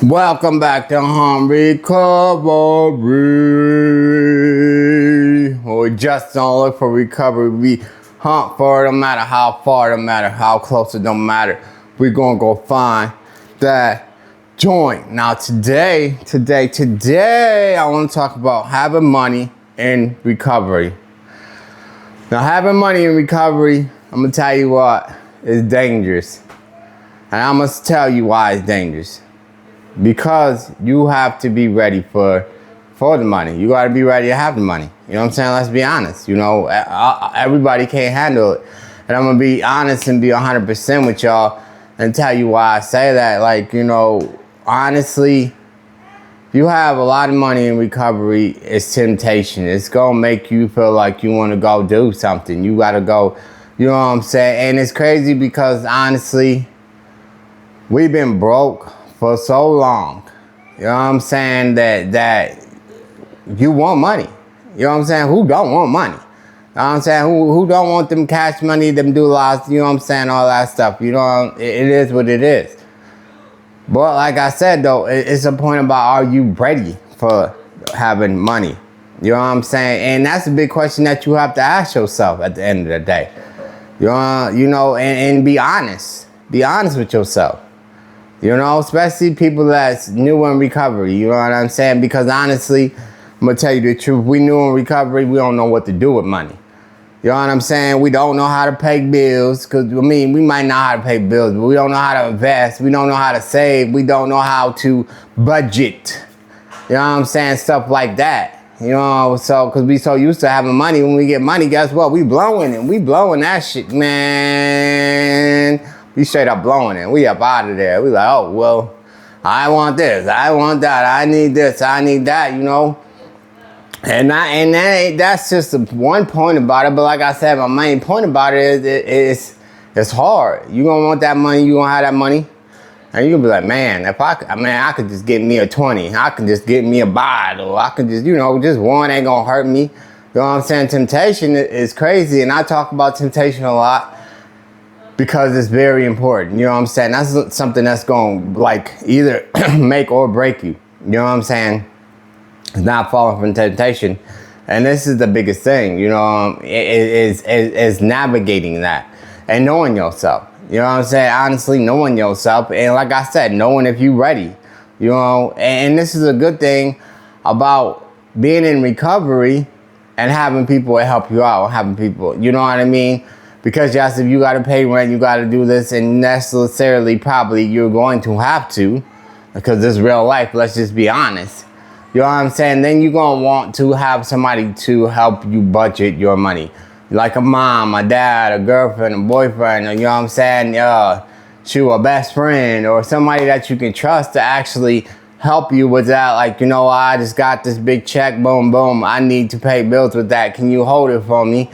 Welcome back to Home Recovery. We just don't look for recovery. We hunt for it, no matter how far, no matter how close, it don't matter. We're gonna go find that joint. Now today, I want to talk about having money in recovery. Now having money in recovery, I'm gonna tell you what, is dangerous. And I must tell you why it's dangerous. Because you have to be ready for the money. You got to be ready to have the money. You know what I'm saying? Let's be honest. You know, everybody can't handle it. And I'm going to be honest and be 100% with y'all and tell you why I say that. Like, you know, honestly, you have a lot of money in recovery, it's temptation. It's going to make you feel like you want to go do something. You got to go, you know what I'm saying? And it's crazy because honestly, we've been broke for so long, you know what I'm saying, that you want money. You know what I'm saying? Who don't want money? You know what I'm saying? Who don't want them cash money, them doulas, you know what I'm saying, all that stuff. You know, it is what it is. But like I said, though, it's a point about, are you ready for having money? You know what I'm saying? And that's a big question that you have to ask yourself at the end of the day. You know, and be honest. Be honest with yourself. You know, especially people that's new in recovery, you know what I'm saying? Because honestly, I'm going to tell you the truth. We new in recovery, we don't know what to do with money. You know what I'm saying? We don't know how to pay bills. Because, I mean, we might know how to pay bills, but we don't know how to invest. We don't know how to save. We don't know how to budget. You know what I'm saying? Stuff like that. You know, so, because we so used to having money. When we get money, guess what? We blowing it. We blowing that shit, man. We straight up blowing it. We up out of there. We like, oh, well, I want this. I want that. I need this. I need that, you know. And that's just one point about it. But like I said, my main point about it is it's hard. You're going to want that money. You're going to have that money. And you're going to be like, man, I could just get me a 20. I could just get me a bottle. I could just, you know, just one ain't going to hurt me. You know what I'm saying? Temptation is crazy. And I talk about temptation a lot. Because it's very important, you know what I'm saying? That's something that's going to, like, either make or break you. You know what I'm saying? It's not falling from temptation. And this is the biggest thing, you know, is navigating that and knowing yourself. You know what I'm saying? Honestly, knowing yourself. And like I said, knowing if you're ready, you know. And this is a good thing about being in recovery and having people help you out, having people, you know what I mean? Because yes, if you got to pay rent, you got to do this, and necessarily probably you're going to have to, because this is real life, let's just be honest. You know what I'm saying? Then you're going to want to have somebody to help you budget your money. Like a mom, a dad, a girlfriend, a boyfriend, you know what I'm saying? A best friend, or somebody that you can trust to actually help you with that. Like, you know, I just got this big check, boom, boom, I need to pay bills with that. Can you hold it for me?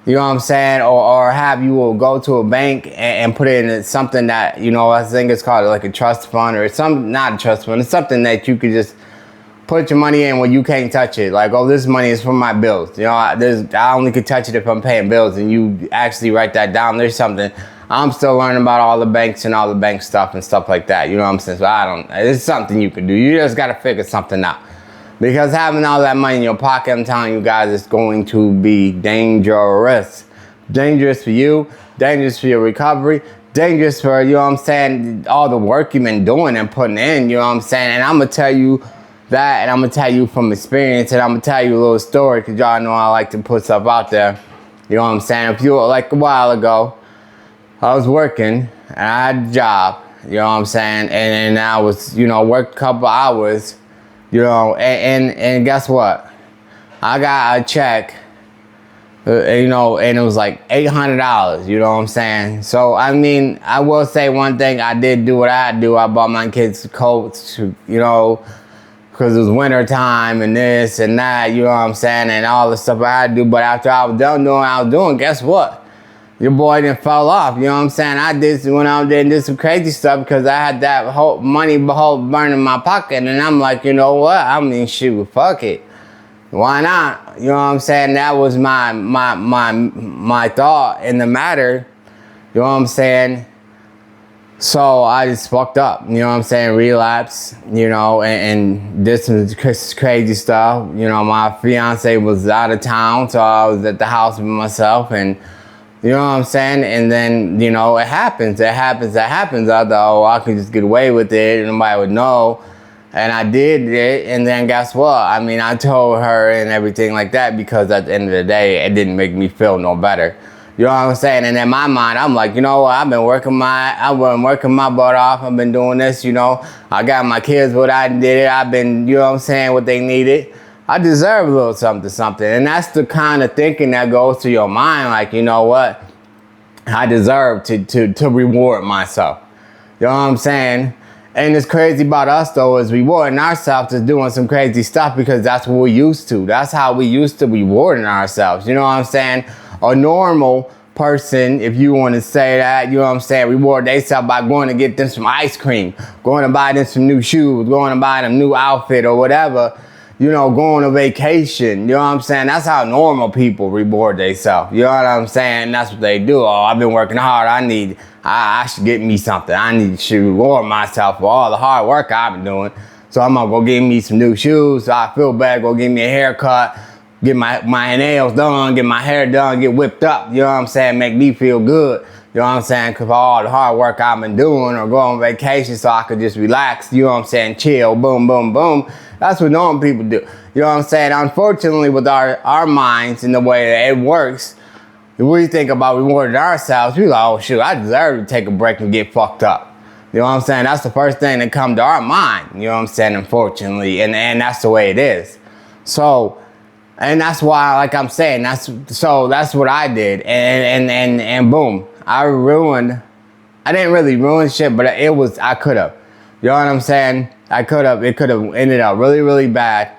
You know what I'm saying? Or have you go to a bank and put it in something that, you know, I think it's called like a trust fund or something, not a trust fund. It's something that you could just put your money in where you can't touch it. Like, oh, this money is for my bills. You know, I only could touch it if I'm paying bills, and you actually write that down. There's something. I'm still learning about all the banks and all the bank stuff and stuff like that. You know what I'm saying? So it's something you can do. You just got to figure something out. Because having all that money in your pocket, I'm telling you guys, it's going to be dangerous. Dangerous for you, dangerous for your recovery, dangerous for, you know what I'm saying, all the work you've been doing and putting in, you know what I'm saying? And I'm going to tell you that, and I'm going to tell you from experience, and I'm going to tell you a little story, because y'all know I like to put stuff out there. You know what I'm saying? If you, like a while ago, I was working, and I had a job, you know what I'm saying? And I was, you know, worked a couple hours. You know, and guess what? I got a check, you know, and it was like $800, you know what I'm saying? So, I mean, I will say one thing. I did do what I had to do. I bought my kids coats, you know, because it was winter time and this and that, you know what I'm saying? And all the stuff I had to do. But after I was done doing what I was doing, guess what? Your boy didn't fall off, you know what I'm saying? I went out there and did some crazy stuff because I had that whole money burning in my pocket. And I'm like, you know what? I mean, shoot, fuck it. Why not? You know what I'm saying? That was my thought in the matter. You know what I'm saying? So I just fucked up, you know what I'm saying, relapsed, you know, and did some crazy stuff. You know, my fiance was out of town, so I was at the house with myself, and you know what I'm saying? And then, you know, it happens. I thought, oh, I could just get away with it, and nobody would know. And I did it, and then guess what? I mean, I told her and everything like that because at the end of the day, it didn't make me feel no better. You know what I'm saying? And in my mind, I'm like, you know what? I've been working my butt off. I've been doing this, you know. I got my kids what I did. I've been, you know what I'm saying, what they needed. I deserve a little something. And that's the kind of thinking that goes through your mind. Like, you know what? I deserve to reward myself. You know what I'm saying? And it's crazy about us, though, is rewarding ourselves is doing some crazy stuff because that's what we're used to. That's how we used to rewarding ourselves. You know what I'm saying? A normal person, if you want to say that, you know what I'm saying, reward themselves by going to get them some ice cream, going to buy them some new shoes, going to buy them new outfit or whatever, you know, going on vacation. You know what I'm saying? That's how normal people reward themselves. You know what I'm saying? That's what they do. Oh, I've been working hard. I should get me something. I need to reward myself for all the hard work I've been doing. So I'm going to go get me some new shoes. So I feel bad. Go get me a haircut. Get my nails done. Get my hair done. Get whipped up. You know what I'm saying? Make me feel good. You know what I'm saying? Because all the hard work I've been doing or go on vacation so I could just relax. You know what I'm saying? Chill. Boom, boom, boom. That's what normal people do. You know what I'm saying? Unfortunately, with our minds and the way that it works, if we think about rewarding ourselves, we're like, oh, shoot, I deserve to take a break and get fucked up. You know what I'm saying? That's the first thing that comes to our mind. You know what I'm saying? Unfortunately. And that's the way it is. So, and that's why, like I'm saying, that's what I did. And boom. I didn't really ruin shit, but I could have. You know what I'm saying? It could have ended up really, really bad.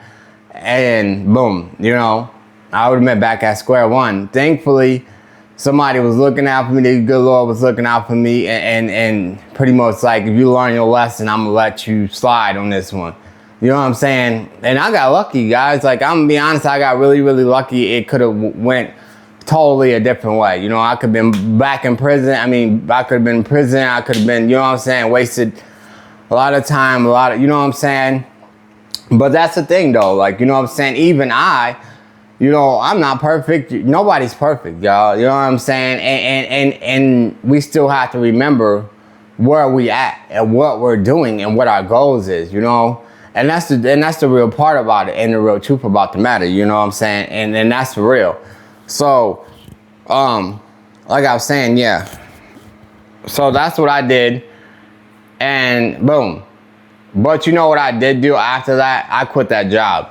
And boom, you know, I would have been back at square one. Thankfully, somebody was looking out for me. The good Lord was looking out for me. And pretty much like, if you learn your lesson, I'm going to let you slide on this one. You know what I'm saying? And I got lucky, guys. Like, I'm going to be honest, I got really, really lucky. It could have went totally a different way. You know, I could have been back in prison. I mean, I could have been in prison. I could have been, you know what I'm saying, wasted a lot of time, you know what I'm saying? But that's the thing, though. Like, you know what I'm saying? Even you know, I'm not perfect. Nobody's perfect, y'all. You know what I'm saying? And we still have to remember where we at and what we're doing and what our goals is, you know? And that's the real part about it and the real truth about the matter, you know what I'm saying? And that's for real. So, like I was saying, yeah. So that's what I did. And boom. But you know what I did do after that? I quit that job.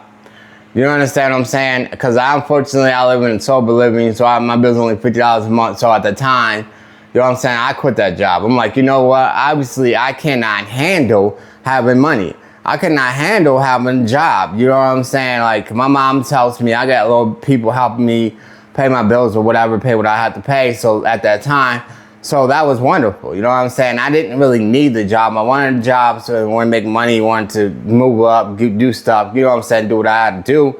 You understand what I'm saying? Because unfortunately, I live in sober living, so my bill's only $50 a month. So at the time, you know what I'm saying? I quit that job. I'm like, you know what? Obviously, I cannot handle having money. I cannot handle having a job. You know what I'm saying? Like, my mom tells me I got little people helping me pay my bills or whatever, pay what I had to pay. So at that time, so that was wonderful. You know what I'm saying? I didn't really need the job. I wanted a job, so I wanted to make money, wanted to move up, do stuff. You know what I'm saying? Do what I had to do.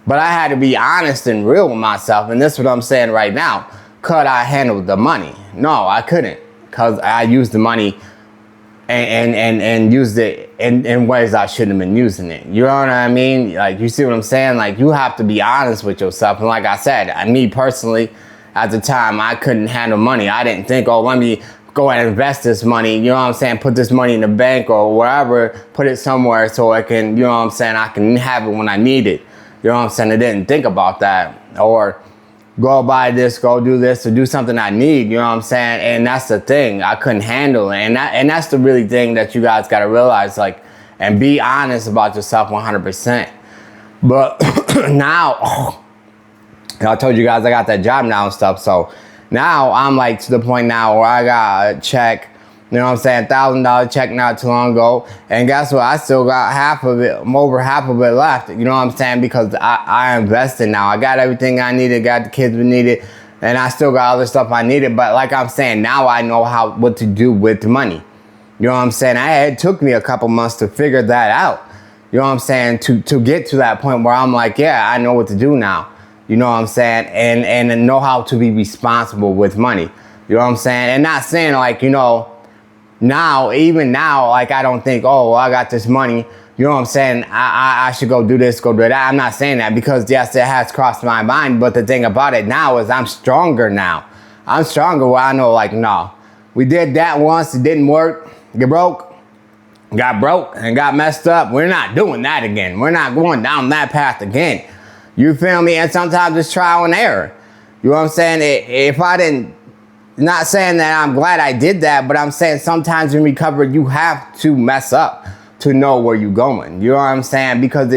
But I had to be honest and real with myself. And this is what I'm saying right now. Could I handle the money? No, I couldn't. Because I used the money and used it in ways I shouldn't have been using it. You know what I mean? Like, you see what I'm saying? Like, you have to be honest with yourself. And like I said, me personally, at the time, I couldn't handle money. I didn't think, oh, let me go and invest this money. You know what I'm saying? Put this money in the bank or wherever. Put it somewhere so I can, you know what I'm saying? I can have it when I need it. You know what I'm saying? I didn't think about that. Or go buy this, go do this, or do something I need. You know what I'm saying? And that's the thing. I couldn't handle it. And that's the really thing that you guys got to realize. Like, and be honest about yourself 100%. But now... I told you guys I got that job now and stuff. So now I'm like to the point now where I got a check, you know what I'm saying, $1,000 check not too long ago. And guess what? I still got half of it, over half of it left. You know what I'm saying? Because I invested now. I got everything I needed, got the kids we needed, and I still got other stuff I needed. But like I'm saying, now I know what to do with the money. You know what I'm saying? It took me a couple months to figure that out. You know what I'm saying? To get to that point where I'm like, yeah, I know what to do now. You know what I'm saying? And know how to be responsible with money. You know what I'm saying? And not saying like, you know, now, even now, like I don't think, oh, well, I got this money. You know what I'm saying? I should go do this, go do that. I'm not saying that because yes, it has crossed my mind. But the thing about it now is I'm stronger now. I'm stronger where I know like, no, we did that once. It didn't work. Got broke and got messed up. We're not doing that again. We're not going down that path again. You feel me? And sometimes it's trial and error. You know what I'm saying? If I didn't, not saying that I'm glad I did that, but I'm saying sometimes in recovery, you have to mess up to know where you're going. You know what I'm saying? Because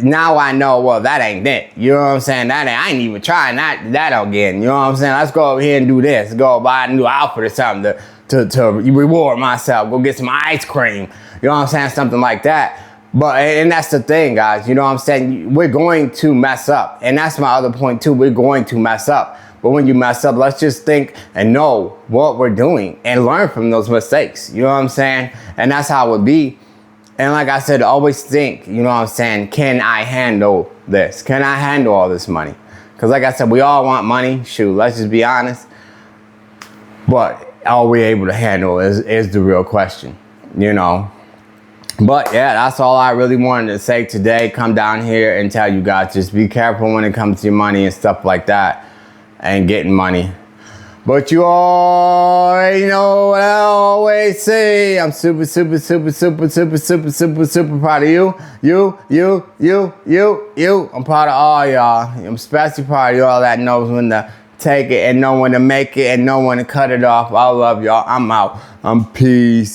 now I know, well, that ain't it. You know what I'm saying? I ain't even trying that again. You know what I'm saying? Let's go over here and do this. Go buy a new outfit or something to reward myself. Go get some ice cream. You know what I'm saying? Something like that. And that's the thing, guys. You know what I'm saying? We're going to mess up. And that's my other point, too. We're going to mess up. But when you mess up, let's just think and know what we're doing and learn from those mistakes. You know what I'm saying? And that's how it would be. And like I said, always think, you know what I'm saying, can I handle this? Can I handle all this money? Because like I said, we all want money. Shoot, let's just be honest. But are we able to handle is the real question, you know? But yeah, that's all I really wanted to say today. Come down here and tell you guys, just be careful when it comes to your money and stuff like that and getting money. But you already know what I always say. I'm super proud of you. You. I'm proud of all y'all. I'm especially proud of y'all that knows when to take it and know when to make it and know when to cut it off. I love y'all. I'm out. I'm peace.